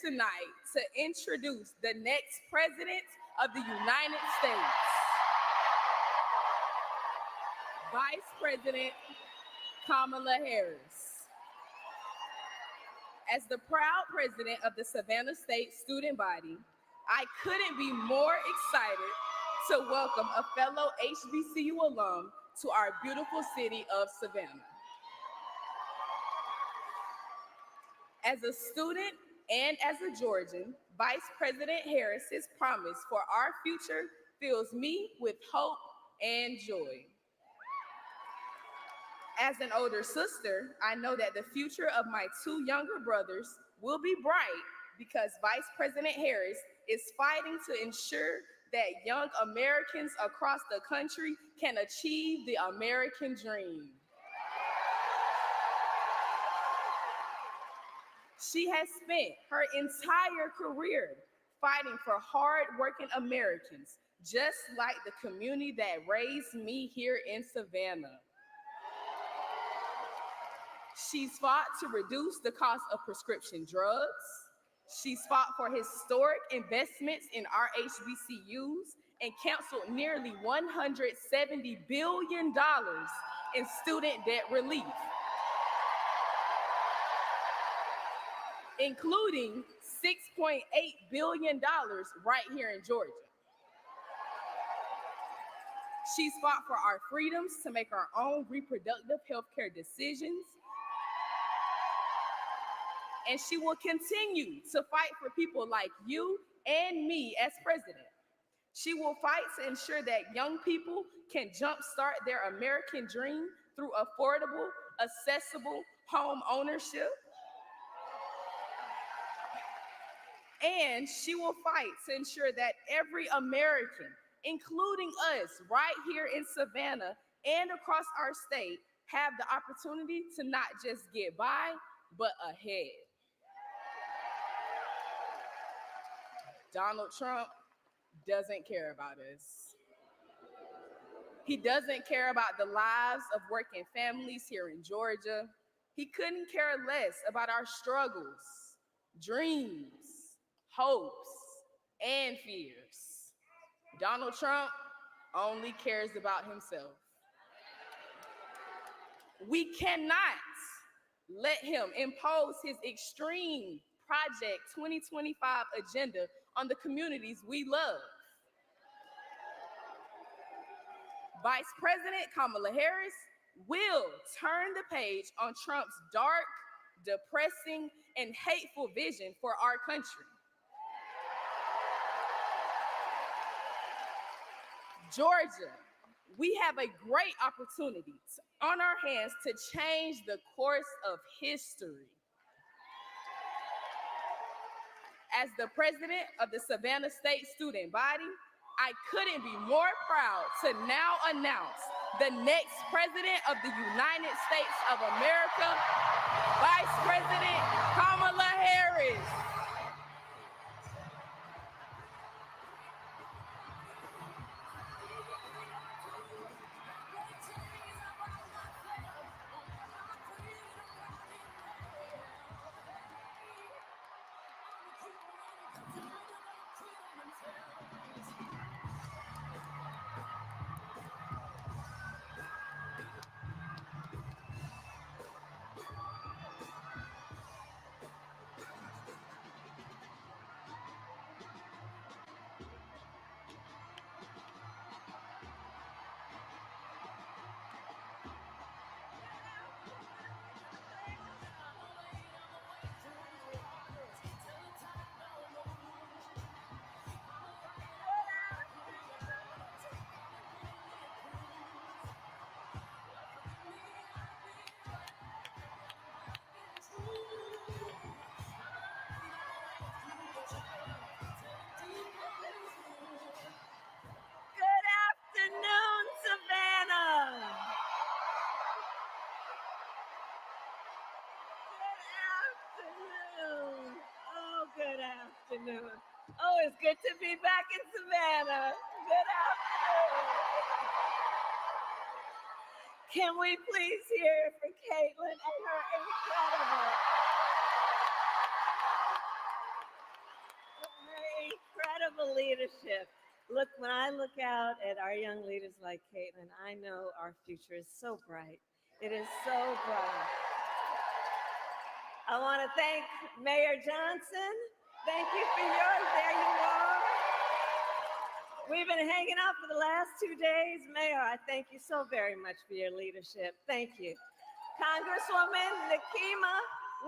tonight to introduce the next President of the United States, Vice President Kamala Harris. As the proud president of the Savannah State student body, I couldn't be more excited to welcome a fellow HBCU alum to our beautiful city of Savannah. As a student and as a Georgian, Vice President Harris's promise for our future fills me with hope and joy. As an older sister, I know that the future of my two younger brothers will be bright because Vice President Harris is fighting to ensure that young Americans across the country can achieve the American dream. She has spent her entire career fighting for hard-working Americans, just like the community that raised me here in Savannah. She's fought to reduce the cost of prescription drugs. She's fought for historic investments in our HBCUs and canceled nearly $170 billion in student debt relief, including $6.8 billion right here in Georgia. She's fought for our freedoms to make our own reproductive health care decisions. And she will continue to fight for people like you and me as president. She will fight to ensure that young people can jumpstart their American dream through affordable, accessible home ownership. And she will fight to ensure that every American, including us right here in Savannah and across our state, have the opportunity to not just get by, but ahead. Donald Trump doesn't care about us. He doesn't care about the lives of working families here in Georgia. He couldn't care less about our struggles, dreams, hopes, and fears. Donald Trump only cares about himself. We cannot let him impose his extreme Project 2025 agenda on the communities we love. Vice President Kamala Harris will turn the page on Trump's dark, depressing, and hateful vision for our country. Georgia, we have a great opportunity on our hands to change the course of history. As the president of the Savannah State student body, I couldn't be more proud to now announce the next president of the United States of America, Vice President Kamala Harris. Afternoon. Oh, it's good to be back in Savannah. Good afternoon. Can we please hear for Caitlin and her incredible wonderful leadership. Look, when I look out at our young leaders like Caitlin, I know our future is so bright. It is so bright. I want to thank Mayor Johnson. Thank you for yours. There you are. We've been hanging out for the last 2 days. Mayor, I thank you so very much for your leadership. Thank you. Congresswoman Nikema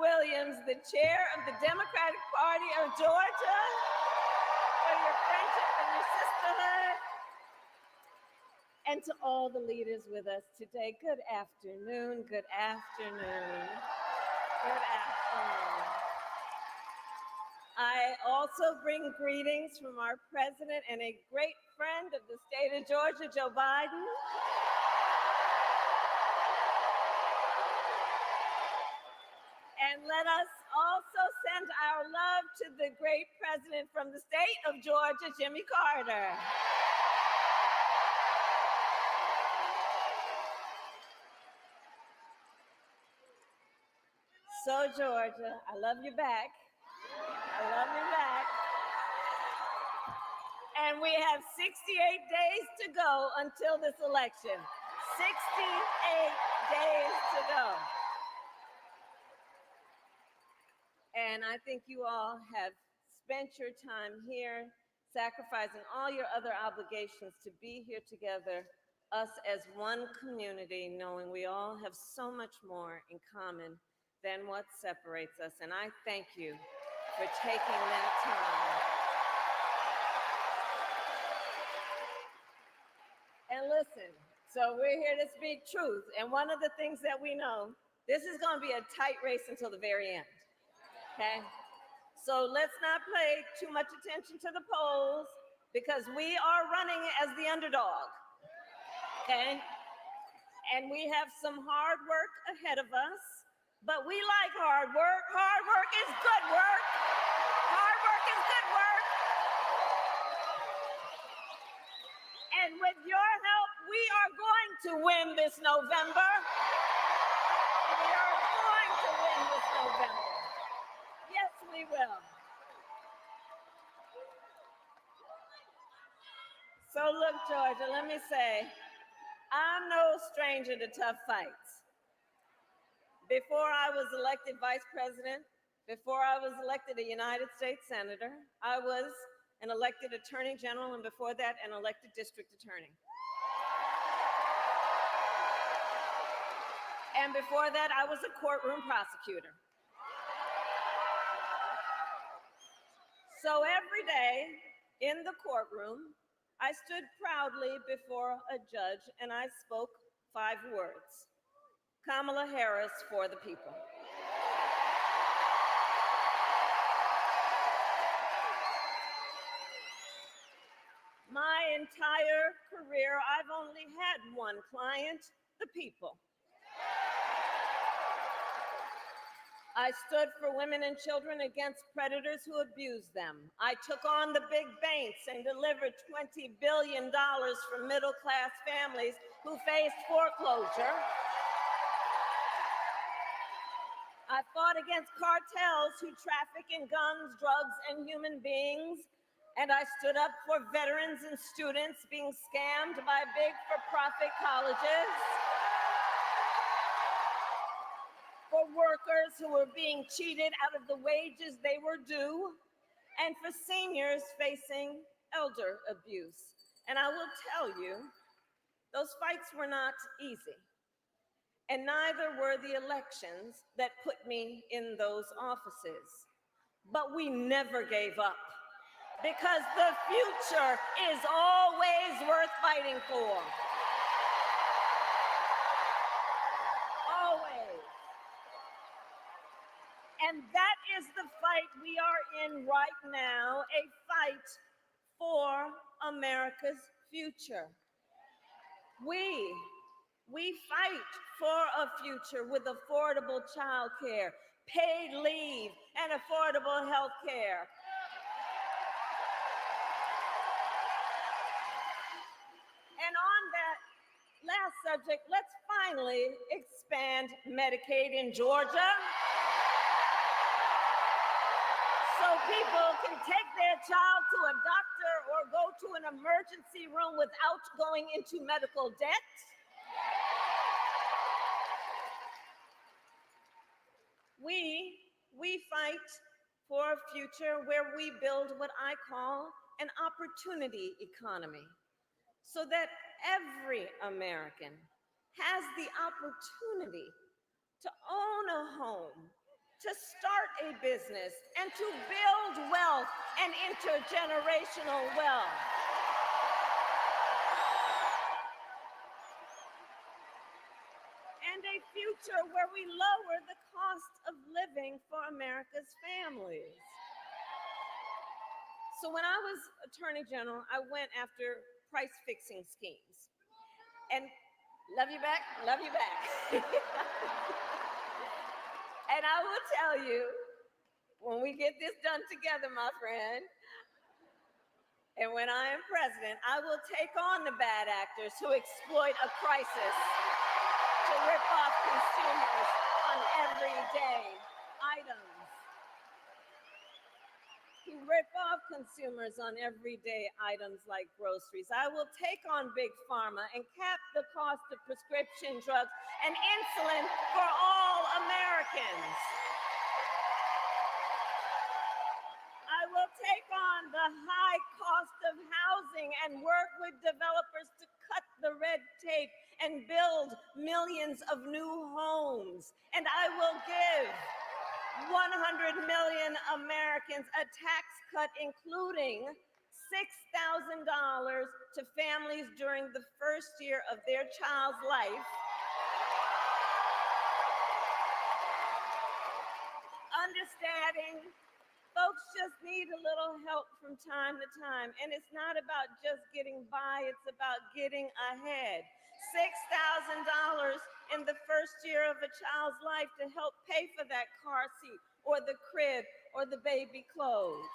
Williams, the chair of the Democratic Party of Georgia, for your friendship and your sisterhood. And to all the leaders with us today, good afternoon, good afternoon, good afternoon. I also bring greetings from our president and a great friend of the state of Georgia, Joe Biden. And let us also send our love to the great president from the state of Georgia, Jimmy Carter. So, Georgia, I love you back. I love you back. And we have 68 days to go until this election. 68 days to go. And I think you all have spent your time here, sacrificing all your other obligations to be here together, us as one community, knowing we all have so much more in common than what separates us. And I thank you for taking that time. And listen, so we're here to speak truth. And one of the things that we know, this is going to be a tight race until the very end. Okay? So let's not pay too much attention to the polls because we are running as the underdog. Okay? And we have some hard work ahead of us, but we like hard work. Hard work is good work. Hard work is good work. And with your help, we are going to win this November. We are going to win this November. Yes, we will. So look, Georgia, let me say, I'm no stranger to tough fights. Before I was elected vice president, before I was elected a United States senator, I was an elected attorney general, and before that, an elected district attorney. And before that, I was a courtroom prosecutor. So every day in the courtroom, I stood proudly before a judge and I spoke 5 words. Kamala Harris for the people. My entire career, I've only had one client, the people. I stood for women and children against predators who abused them. I took on the big banks and delivered $20 billion for middle-class families who faced foreclosure. I fought against cartels who traffic in guns, drugs, and human beings. And I stood up for veterans and students being scammed by big for-profit colleges. For workers who were being cheated out of the wages they were due. And for seniors facing elder abuse. And I will tell you, those fights were not easy. And neither were the elections that put me in those offices. But we never gave up because the future is always worth fighting for. Always. And that is the fight we are in right now, a fight for America's future. We fight for a future with affordable childcare, paid leave, and affordable health care. And on that last subject, let's finally expand Medicaid in Georgia so people can take their child to a doctor or go to an emergency room without going into medical debt. We fight for a future where we build what I call an opportunity economy, so that every American has the opportunity to own a home, to start a business, and to build wealth and intergenerational wealth. And a future where we lower the cost of living for America's families. So when I was Attorney General, I went after price fixing schemes. And love you back. And I will tell you, when we get this done together, my friend, and when I am president, I will take on the bad actors who exploit a crisis to rip off consumers on everyday items. To rip off consumers on everyday items like groceries. I will take on Big Pharma and cap the cost of prescription drugs and insulin for all Americans. I will take on the high cost of housing and work with developers to cut the red tape and build millions of new homes. And I will give 100 million Americans a tax cut, including $6,000 to families during the first year of their child's life. Understanding folks just need a little help from time to time. And it's not about just getting by, it's about getting ahead. $6,000 in the first year of a child's life to help pay for that car seat or the crib or the baby clothes.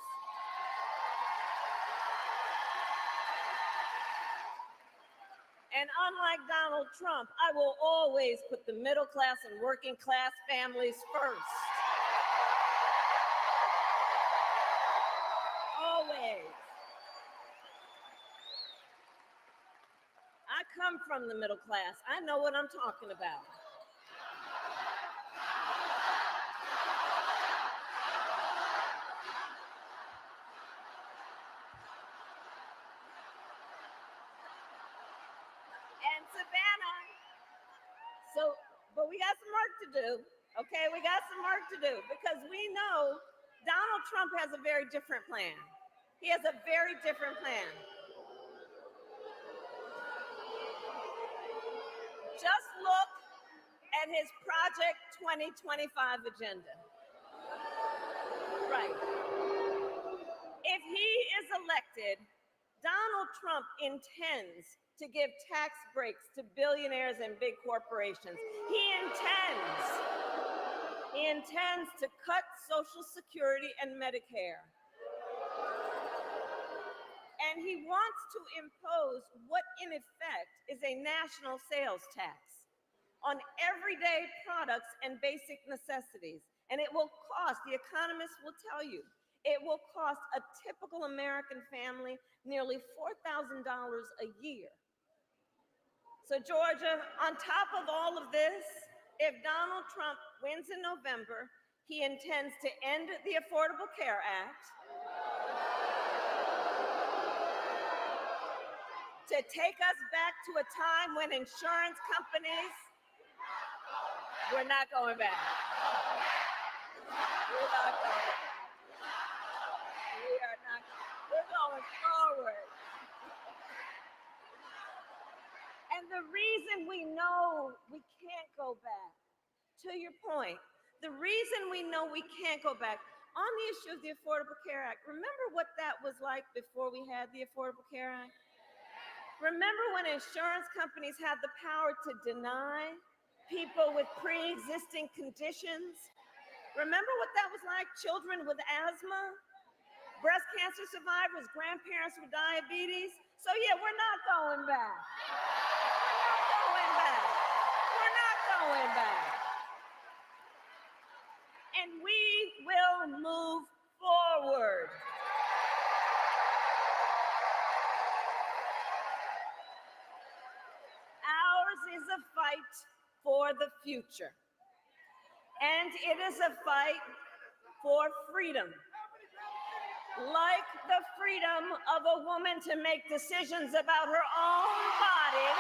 And unlike Donald Trump, I will always put the middle class and working class families first. Always. I come from the middle class. I know what I'm talking about. And Savannah, but we got some work to do, okay? We got some work to do because we know Donald Trump has a very different plan. He has a very different plan. Just look at his Project 2025 agenda. Right. If he is elected, Donald Trump intends to give tax breaks to billionaires and big corporations. He intends to cut Social Security and Medicare. And he wants to impose what in effect is a national sales tax on everyday products and basic necessities. And it will cost, the economists will tell you, it will cost a typical American family nearly $4,000 a year. So Georgia, on top of all of this, if Donald Trump wins in November, he intends to end the Affordable Care Act, to take us back to a time when insurance companies, we're not going back. We're not going back. We are not, we're going forward. And the reason we know we can't go back, to your point, the reason we know we can't go back on the issue of the Affordable Care Act, remember what that was like before we had the Affordable Care Act? Remember when insurance companies had the power to deny people with pre-existing conditions? Remember what that was like? Children with asthma, breast cancer survivors, grandparents with diabetes. So yeah, we're not going back. We're not going back. And we will move forward. forward. Ours is a fight for the future. And it is a fight for freedom. Like the freedom of a woman to make decisions about her own body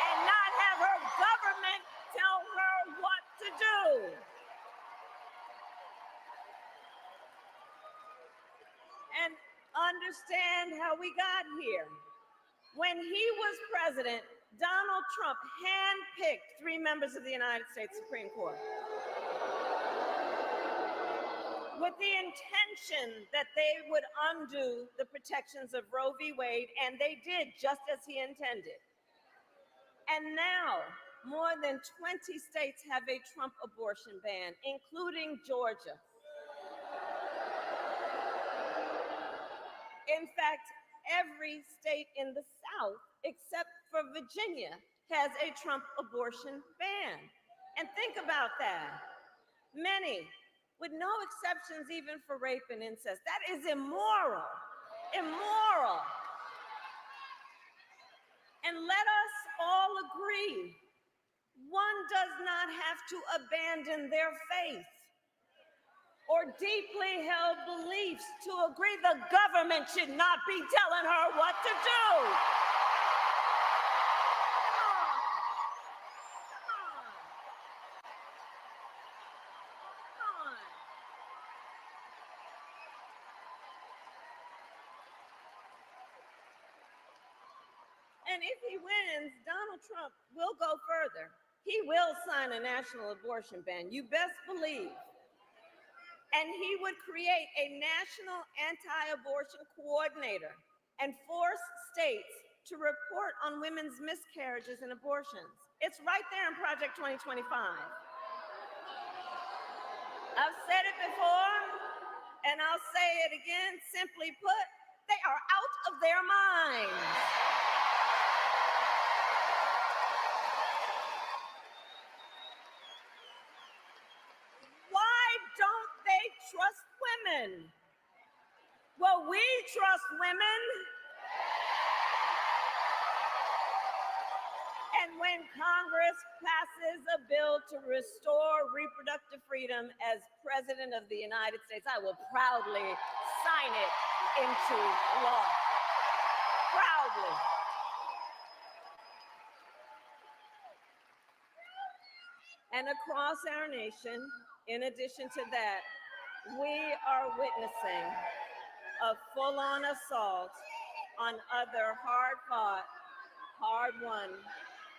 and not have her government tell her what to do. And understand how we got here. When he was president, Donald Trump handpicked 3 members of the United States Supreme Court with the intention that they would undo the protections of Roe v. Wade, and they did just as he intended. And now, more than 20 states have a Trump abortion ban, including Georgia. In fact, every state in the South, except for Virginia, has a Trump abortion ban. And think about that. Many, with no exceptions even for rape and incest. That is immoral. Immoral. And let us all agree, one does not have to abandon their faith or deeply held beliefs to agree the government should not be telling her what to do. Come on. And if he wins, Donald Trump will go further. He will sign a national abortion ban, you best believe. And he would create a national anti-abortion coordinator and force states to report on women's miscarriages and abortions. It's right there in Project 2025. I've said it before, and I'll say it again. Simply put, they are out of their minds. Why don't they trust women? Well, we trust women. And when Congress passes a bill to restore reproductive freedom as President of the United States, I will proudly sign it into law. Proudly. And across our nation, in addition to that, we are witnessing a full-on assault on other hard-fought, hard-won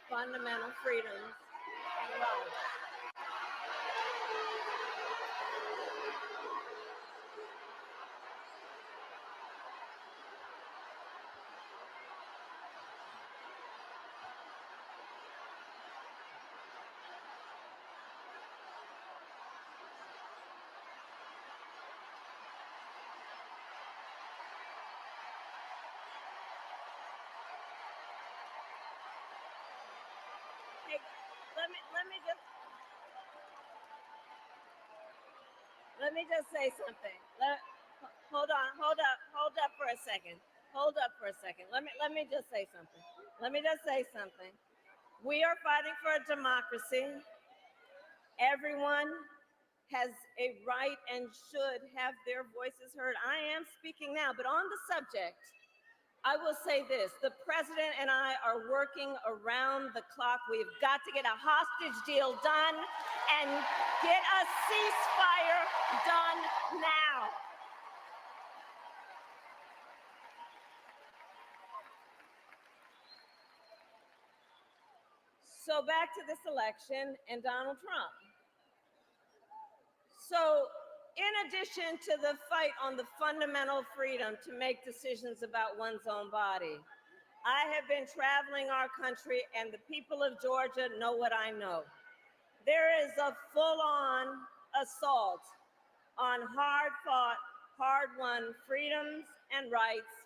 fundamental freedoms and rights. Hey, let me just say something. Hold up for a second. Hold up for a second. Let me just say something. Let me just say something. We are fighting for a democracy. Everyone has a right and should have their voices heard. I am speaking now, but on the subject, I will say this, the president and I are working around the clock. We've got to get a hostage deal done and get a ceasefire done now. So back to this election and Donald Trump. So in addition to the fight on the fundamental freedom to make decisions about one's own body, I have been traveling our country, and the people of Georgia know what I know. There is a full-on assault on hard-fought, hard-won freedoms and rights,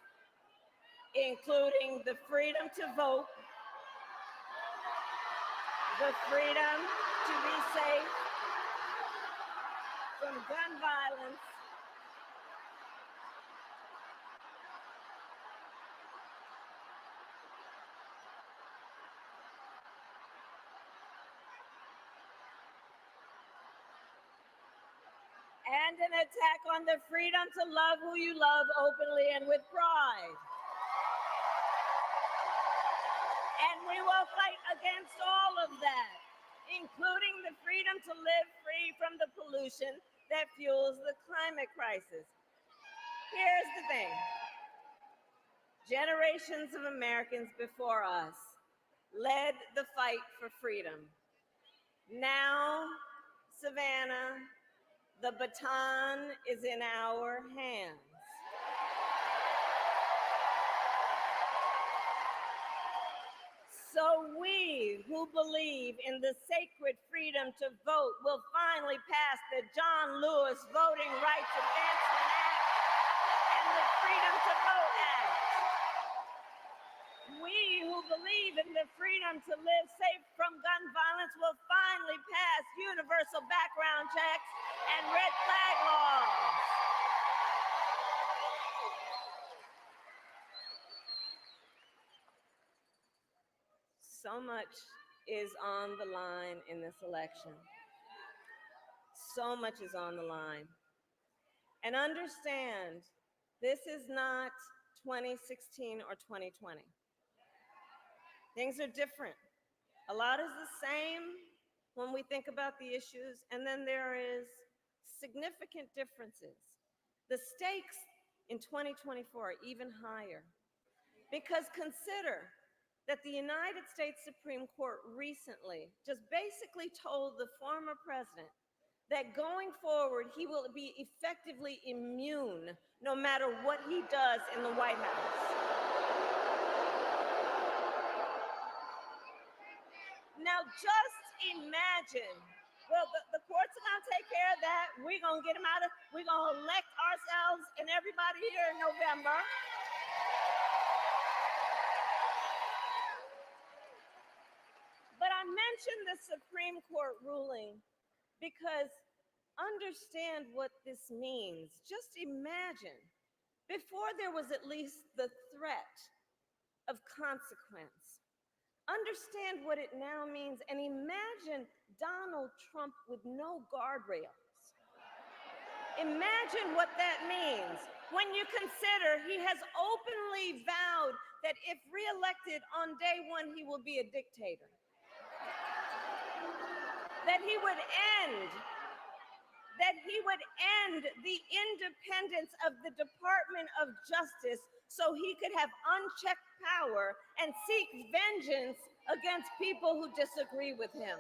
including the freedom to vote, the freedom to be safe, from gun violence. And an attack on the freedom to love who you love openly and with pride. And we will fight against all of that, including the freedom to live free from the pollution that fuels the climate crisis. Here's the thing. Generations of Americans before us led the fight for freedom. Now, Savannah, the baton is in our hands. So we who believe in the sacred freedom to vote will finally pass the John Lewis Voting Rights Advancement Act and the Freedom to Vote Act. We who believe in the freedom to live safe from gun violence will finally pass universal background checks and red flag laws. So much is on the line in this election. So much is on the line. And understand, this is not 2016 or 2020. Things are different. A lot is the same when we think about the issues, and then there is significant differences. The stakes in 2024 are even higher, because consider that the United States Supreme Court recently just basically told the former president that going forward, he will be effectively immune no matter what he does in the White House. Now, just imagine, well, the courts are gonna take care of that. We're gonna get him out of, we're gonna elect ourselves and everybody here in November. But I mentioned the Supreme Court ruling because understand what this means. Just imagine, before there was at least the threat of consequence, understand what it now means, and imagine Donald Trump with no guardrails. Imagine what that means when you consider he has openly vowed that if reelected on day one, he will be a dictator. That he would end the independence of the Department of Justice so he could have unchecked power and seek vengeance against people who disagree with him.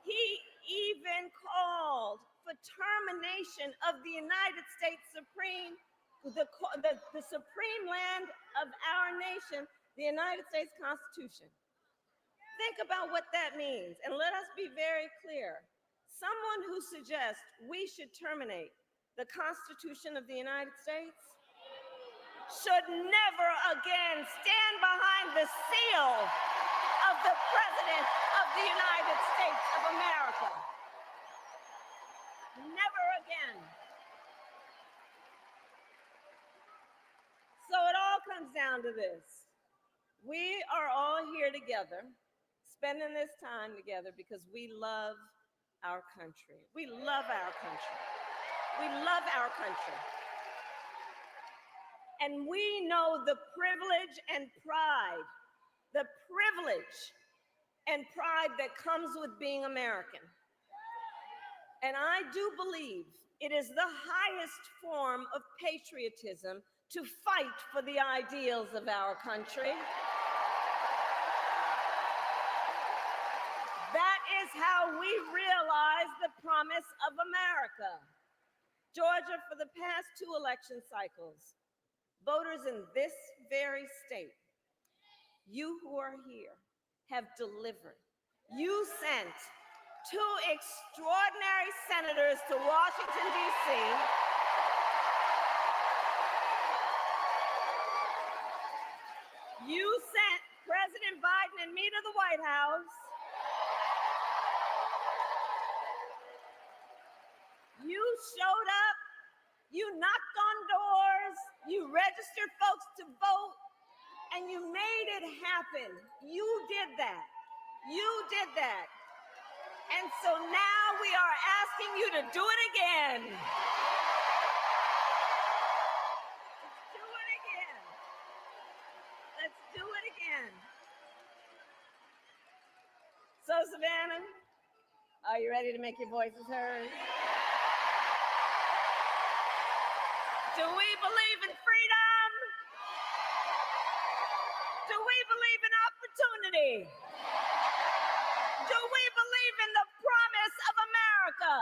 He even called for termination of the United States Supreme, the supreme land of our nation, the United States Constitution. Think about what that means, and let us be very clear. Someone who suggests we should terminate the Constitution of the United States should never again stand behind the seal of the President of the United States of America. Never again. So it all comes down to this. We are all here together, spending this time together because we love our country. We love our country. We love our country. And we know the privilege and pride that comes with being American. And I do believe it is the highest form of patriotism to fight for the ideals of our country. That is how we realize the promise of America. Georgia, for the past 2 election cycles, voters in this very state, you who are here, have delivered. You sent 2 extraordinary senators to Washington, D.C. You sent President Biden and me to the White House. showed up, you knocked on doors, you registered folks to vote, and you made it happen. You did that. You did that. And so now we are asking you to do it again. Let's do it again. Let's do it again. So, Savannah, are you ready to make your voices heard? Do we believe in freedom? Do we believe in opportunity? Do we believe in the promise of America?